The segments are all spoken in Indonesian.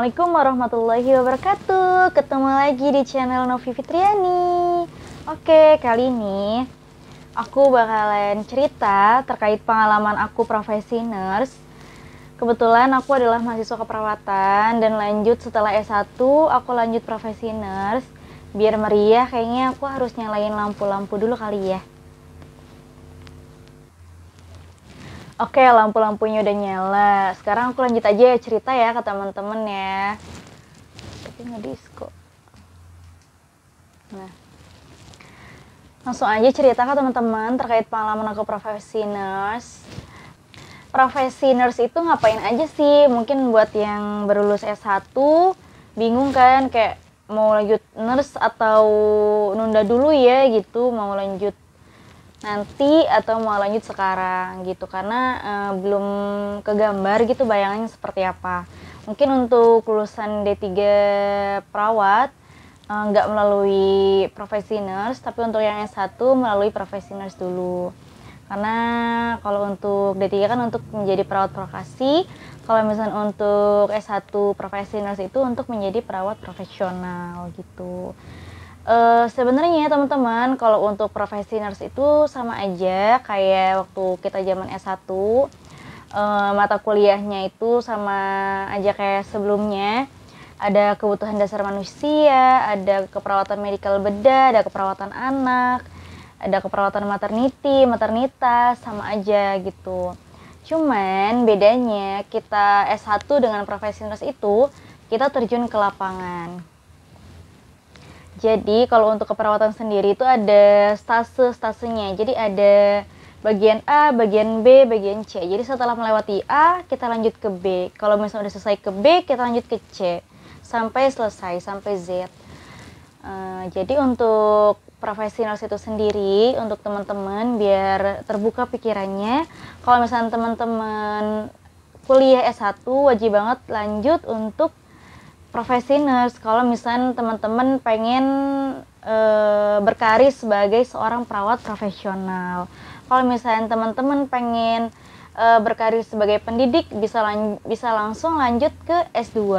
Assalamualaikum warahmatullahi wabarakatuh. Ketemu lagi di channel Novi Fitriani. Oke, kali ini aku bakalan cerita terkait pengalaman aku profesi nurse. Kebetulan aku adalah mahasiswa keperawatan dan lanjut setelah S1 aku lanjut profesi nurse. Biar meriah kayaknya aku harus nyalain lampu-lampu dulu kali ya. Oke, lampu-lampunya udah nyala. Sekarang aku lanjut aja ya cerita ya ke teman-teman ya. Tapi ngedisco. Nah, langsung aja cerita ke teman-teman terkait pengalaman aku profesi nurse. Profesi nurse itu ngapain aja sih? Mungkin buat yang baru lulus S1 bingung kan kayak mau lanjut nurse atau nunda dulu ya gitu, mau lanjut nanti atau mau lanjut sekarang gitu, karena belum kegambar gitu bayangannya seperti apa. Mungkin untuk lulusan D3 perawat nggak melalui profesi nurse, tapi untuk yang S1 melalui profesi nurse dulu. Karena kalau untuk D3 kan untuk menjadi perawat vokasi, kalau misalnya untuk S1 profesi nurse itu untuk menjadi perawat profesional gitu. Sebenarnya teman-teman, kalau untuk profesi nurse itu sama aja kayak waktu kita zaman S1. Mata kuliahnya itu sama aja kayak sebelumnya. Ada kebutuhan dasar manusia, ada keperawatan medikal bedah, ada keperawatan anak, ada keperawatan maternity, maternitas, sama aja gitu. Cuman bedanya kita S1 dengan profesi nurse itu kita terjun ke lapangan. Jadi kalau untuk keperawatan sendiri itu ada stase-stasenya. Jadi ada bagian A, bagian B, bagian C. Jadi setelah melewati A, kita lanjut ke B. Kalau misalnya udah selesai ke B, kita lanjut ke C. Sampai selesai, sampai Z. Jadi untuk profesi nurse itu sendiri, untuk teman-teman biar terbuka pikirannya, kalau misalnya teman-teman kuliah S1 wajib banget lanjut untuk profesi nurse. Kalau misalnya teman-teman pengen berkarir sebagai seorang perawat profesional. Kalau misalnya teman-teman pengen berkarir sebagai pendidik, bisa langsung lanjut ke S2.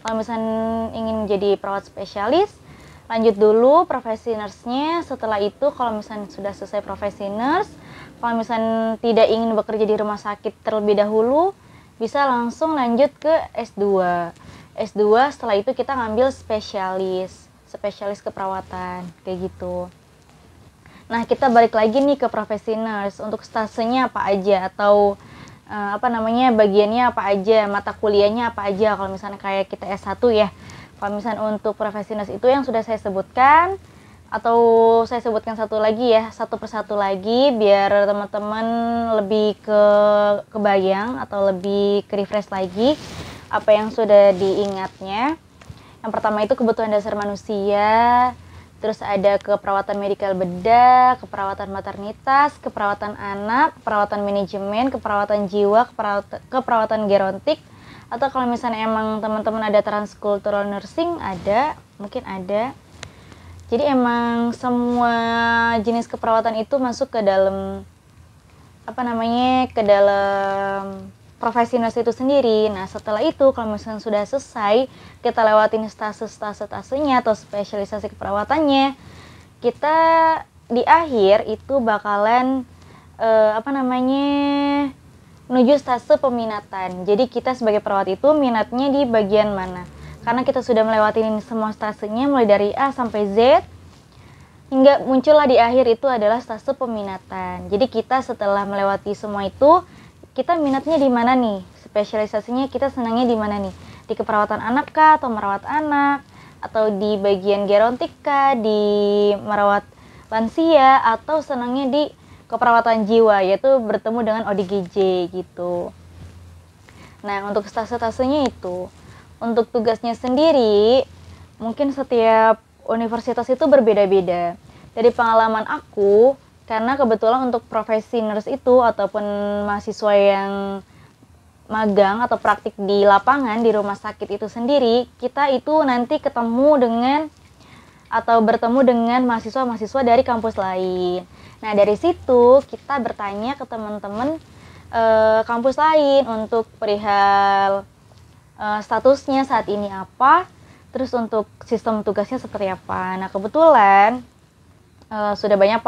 Kalau misalnya ingin menjadi perawat spesialis, lanjut dulu profesi nurse-nya. Setelah itu kalau misalnya sudah selesai profesi nurse, kalau misalnya tidak ingin bekerja di rumah sakit terlebih dahulu, bisa langsung lanjut ke S2. S2 setelah itu kita ngambil spesialis keperawatan kayak gitu. Nah, kita balik lagi nih ke profesi nurse. Untuk stasenya apa aja atau bagiannya apa aja, mata kuliahnya apa aja kalau misalnya kayak kita S1 ya. Kalau misalnya untuk profesi nurse itu yang sudah saya sebutkan, atau saya sebutkan satu lagi ya, satu persatu lagi biar teman-teman lebih kebayang atau lebih refresh lagi apa yang sudah diingatnya. Yang pertama itu kebutuhan dasar manusia, terus ada keperawatan medikal bedah, keperawatan maternitas, keperawatan anak, keperawatan manajemen, keperawatan jiwa, keperawatan gerontik, atau kalau misalnya emang teman-teman ada transkultural nursing, mungkin ada. Jadi emang semua jenis keperawatan itu masuk ke dalam profesi nurse itu sendiri. Nah, setelah itu kalau misalnya sudah selesai, kita lewatin stase-stasenya atau spesialisasi keperawatannya, kita di akhir itu bakalan menuju stase peminatan. Jadi kita sebagai perawat itu minatnya di bagian mana? Karena kita sudah melewati semua stasenya mulai dari A sampai Z, hingga muncullah di akhir itu adalah stase peminatan. Jadi kita setelah melewati semua itu, kita minatnya di mana nih? Spesialisasinya kita senangnya di mana nih? Di keperawatan anak kah atau merawat anak? Atau di bagian gerontik kah? Di merawat lansia? Atau senangnya di keperawatan jiwa, yaitu bertemu dengan ODGJ gitu. Nah, untuk stase-stasenya itu, untuk tugasnya sendiri, mungkin setiap universitas itu berbeda-beda. Dari pengalaman aku, karena kebetulan untuk profesi nurse itu ataupun mahasiswa yang magang atau praktik di lapangan di rumah sakit itu sendiri, kita itu nanti bertemu dengan mahasiswa-mahasiswa dari kampus lain. Nah, dari situ kita bertanya ke teman-teman kampus lain untuk perihal statusnya saat ini apa, terus untuk sistem tugasnya seperti apa. Nah kebetulan sudah banyak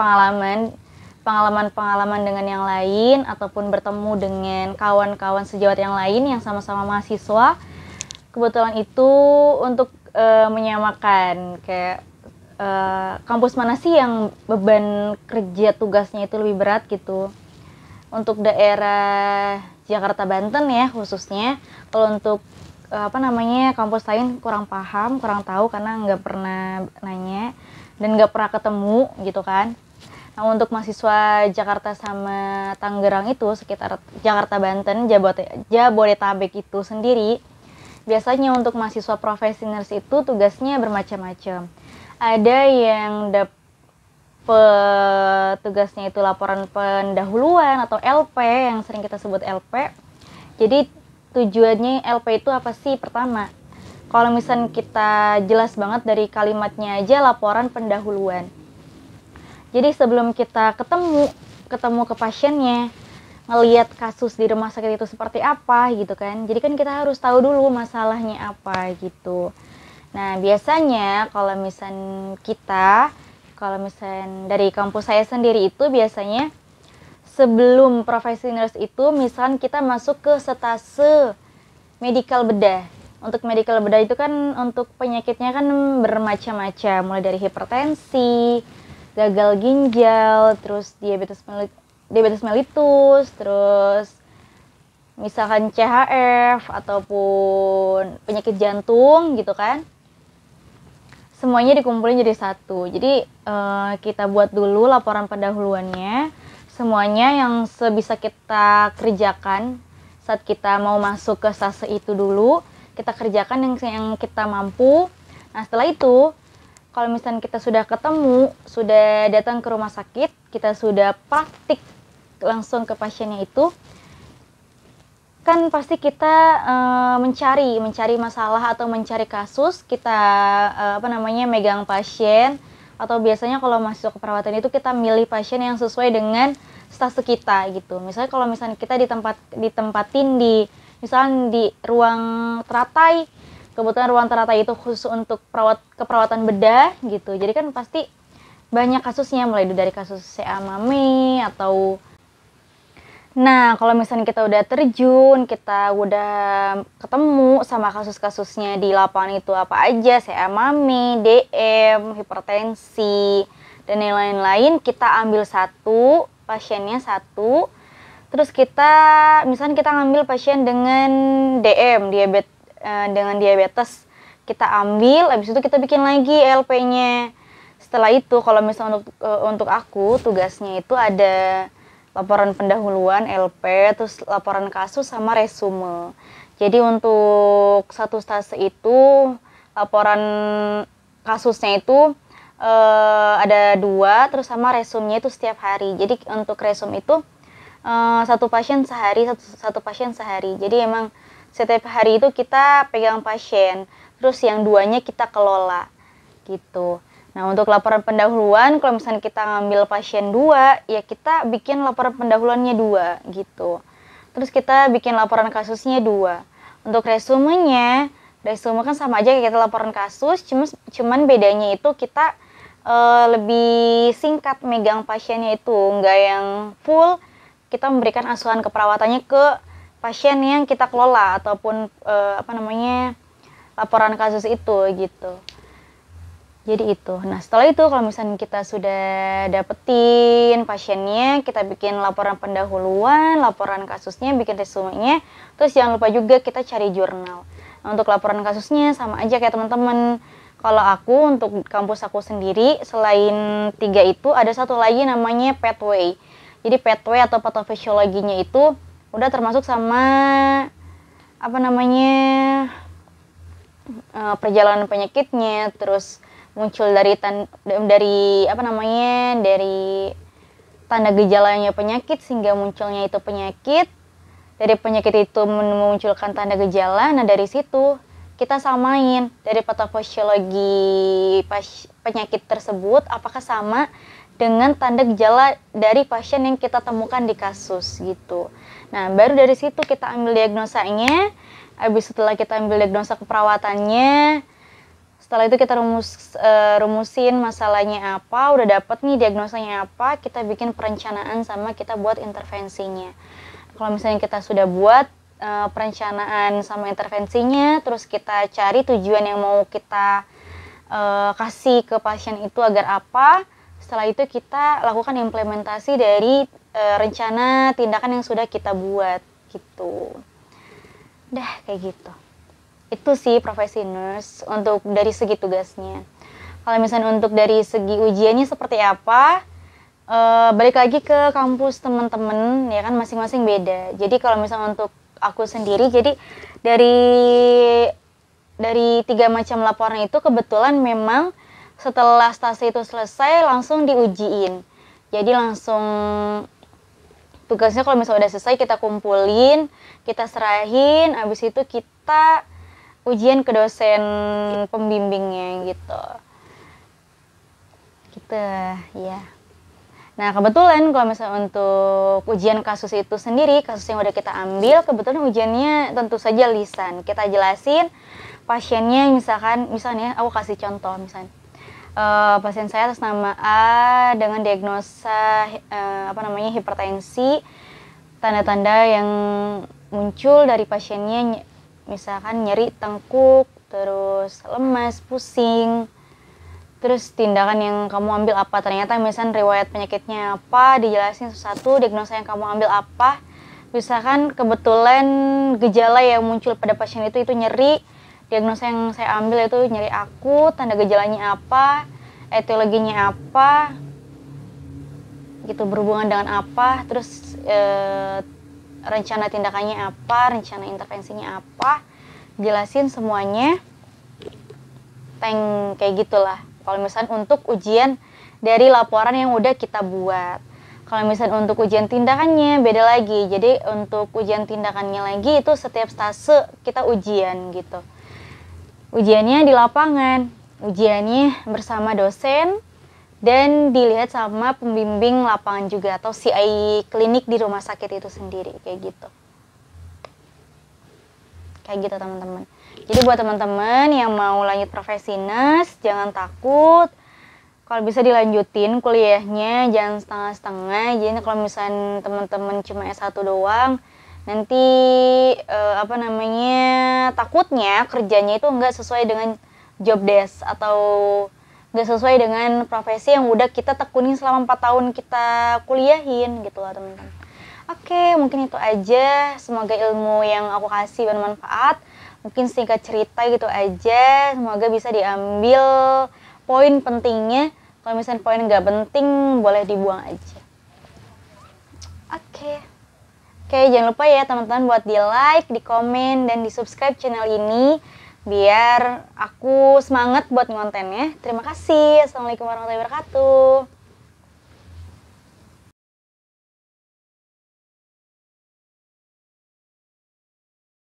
pengalaman dengan yang lain ataupun bertemu dengan kawan-kawan sejawat yang lain yang sama-sama mahasiswa. Kebetulan itu untuk menyamakan kayak kampus mana sih yang beban kerja tugasnya itu lebih berat gitu. Untuk daerah Jakarta Banten ya khususnya. Kalau untuk kampus lain kurang paham, kurang tahu karena nggak pernah nanya dan nggak pernah ketemu gitu kan. Nah untuk mahasiswa Jakarta sama Tangerang itu sekitar Jakarta Banten Jabodetabek itu sendiri, biasanya untuk mahasiswa profesi nurse itu tugasnya bermacam-macam. Ada yang tugasnya itu laporan pendahuluan atau LP yang sering kita sebut LP. Jadi tujuannya LP itu apa sih? Pertama, kalau misalnya kita jelas banget dari kalimatnya aja laporan pendahuluan. Jadi sebelum kita ketemu ke pasiennya, ngelihat kasus di rumah sakit itu seperti apa gitu kan. Jadi kan kita harus tahu dulu masalahnya apa gitu. Nah biasanya kalau misalnya dari kampus saya sendiri itu biasanya sebelum profesi nurse itu misalkan kita masuk ke stase medical bedah. Untuk medical bedah itu kan untuk penyakitnya kan bermacam-macam, mulai dari hipertensi, gagal ginjal, terus diabetes mellitus, terus misalkan CHF ataupun penyakit jantung gitu kan. Semuanya dikumpulin jadi satu. Jadi kita buat dulu laporan pendahuluannya, semuanya yang sebisa kita kerjakan saat kita mau masuk ke stase itu dulu, kita kerjakan yang kita mampu. Nah setelah itu, kalau misalnya kita sudah ketemu, sudah datang ke rumah sakit, kita sudah praktik langsung ke pasiennya itu, kan pasti kita mencari masalah atau mencari kasus, kita megang pasien, atau biasanya kalau masuk ke perawatan itu kita milih pasien yang sesuai dengan stase kita gitu. Misalnya kalau misalnya kita ditempatin misalnya di ruang teratai, kebetulan ruang teratai itu khusus untuk keperawatan bedah gitu. Jadi kan pasti banyak kasusnya, mulai dari kasus CA mami atau kalau misalnya kita udah terjun, kita udah ketemu sama kasus-kasusnya di lapangan itu apa aja, CA mami, DM, hipertensi, dan yang lain-lain, kita ambil pasiennya satu, terus misalnya kita ngambil pasien dengan DM, dengan diabetes, kita ambil, habis itu kita bikin lagi LP-nya. Setelah itu, kalau misalnya untuk aku, tugasnya itu ada laporan pendahuluan, LP, terus laporan kasus sama resume. Jadi untuk satu stase itu, laporan kasusnya itu ada 2, terus sama resumnya itu setiap hari. Jadi untuk resum itu satu pasien sehari. Jadi emang setiap hari itu kita pegang pasien, terus yang 2-nya kita kelola gitu. Nah untuk laporan pendahuluan, kalau misalnya kita ngambil pasien 2, ya kita bikin laporan pendahuluannya 2 gitu. Terus kita bikin laporan kasusnya 2. Untuk resume kan sama aja kayak kita laporan kasus, cuman bedanya itu kita lebih singkat megang pasiennya itu, nggak yang full kita memberikan asuhan keperawatannya ke pasien yang kita kelola ataupun laporan kasus itu gitu. Jadi itu. Nah setelah itu kalau misalnya kita sudah dapetin pasiennya, kita bikin laporan pendahuluan, laporan kasusnya, bikin resumenya, terus jangan lupa juga kita cari jurnal. Nah untuk laporan kasusnya sama aja kayak teman-teman. Kalau aku untuk kampus aku sendiri, selain 3 itu ada satu lagi namanya pathway. Jadi pathway atau patofisiologinya itu udah termasuk sama perjalanan penyakitnya, terus muncul dari tanda gejalanya penyakit sehingga munculnya itu penyakit. Dari penyakit itu memunculkan tanda gejala. Nah dari situ kita samain dari patofisiologi penyakit tersebut apakah sama dengan tanda gejala dari pasien yang kita temukan di kasus gitu. Nah baru dari situ kita ambil diagnosanya. Habis setelah kita ambil diagnosa keperawatannya, setelah itu kita rumusin masalahnya apa, udah dapet nih diagnosanya apa, kita bikin perencanaan sama kita buat intervensinya. Kalau misalnya kita sudah buat perencanaan sama intervensinya, terus kita cari tujuan yang mau kita kasih ke pasien itu agar apa, setelah itu kita lakukan implementasi dari rencana tindakan yang sudah kita buat gitu. Dah kayak gitu. Itu sih profesi nurse untuk dari segi tugasnya. Kalau misalnya untuk dari segi ujiannya seperti apa, balik lagi ke kampus teman-teman ya kan, masing-masing beda. Jadi kalau misalnya untuk aku sendiri, jadi dari 3 macam laporan itu kebetulan memang setelah stase itu selesai langsung diujiin. Jadi langsung tugasnya kalau misalnya udah selesai kita kumpulin, kita serahin, habis itu kita ujian ke dosen pembimbingnya gitu. Gitu ya. Nah kebetulan kalau misalnya untuk ujian kasus itu sendiri, kasus yang udah kita ambil, kebetulan ujiannya tentu saja lisan. Kita jelasin pasiennya, misalnya aku kasih contoh misalnya. Pasien saya atas nama A dengan diagnosa hipertensi, tanda-tanda yang muncul dari pasiennya misalkan nyeri tengkuk, terus lemas, pusing, terus tindakan yang kamu ambil apa, ternyata misalkan riwayat penyakitnya apa, dijelasin satu-satu, diagnosa yang kamu ambil apa, misalkan kebetulan gejala yang muncul pada pasien itu nyeri, diagnosa yang saya ambil itu nyeri akut, tanda gejalanya apa, etiologinya apa, gitu, berhubungan dengan apa, terus rencana tindakannya apa, rencana intervensinya apa, jelasin semuanya, kayak gitulah. Kalau misalnya untuk ujian dari laporan yang udah kita buat. Kalau misalnya untuk ujian tindakannya beda lagi. Jadi untuk ujian tindakannya lagi itu setiap stase kita ujian gitu. Ujiannya di lapangan, ujiannya bersama dosen dan dilihat sama pembimbing lapangan juga atau CI klinik di rumah sakit itu sendiri, kayak gitu. Kayak gitu teman-teman. Jadi buat teman-teman yang mau lanjut profesi nurse, jangan takut. Kalau bisa dilanjutin kuliahnya, jangan setengah-setengah. Jadi kalau misalnya teman-teman cuma S1 doang, nanti takutnya kerjanya itu nggak sesuai dengan job desk atau nggak sesuai dengan profesi yang udah kita tekunin selama 4 tahun kita kuliahin gitu lah teman-teman. Oke, mungkin itu aja. Semoga ilmu yang aku kasih bermanfaat. Mungkin singkat cerita gitu aja. Semoga bisa diambil poin pentingnya. Kalau misalnya poin nggak penting, boleh dibuang aja. Oke, jangan lupa ya teman-teman buat di like, di komen, dan di subscribe channel ini biar aku semangat buat ngontennya. Terima kasih. Assalamualaikum warahmatullahi wabarakatuh.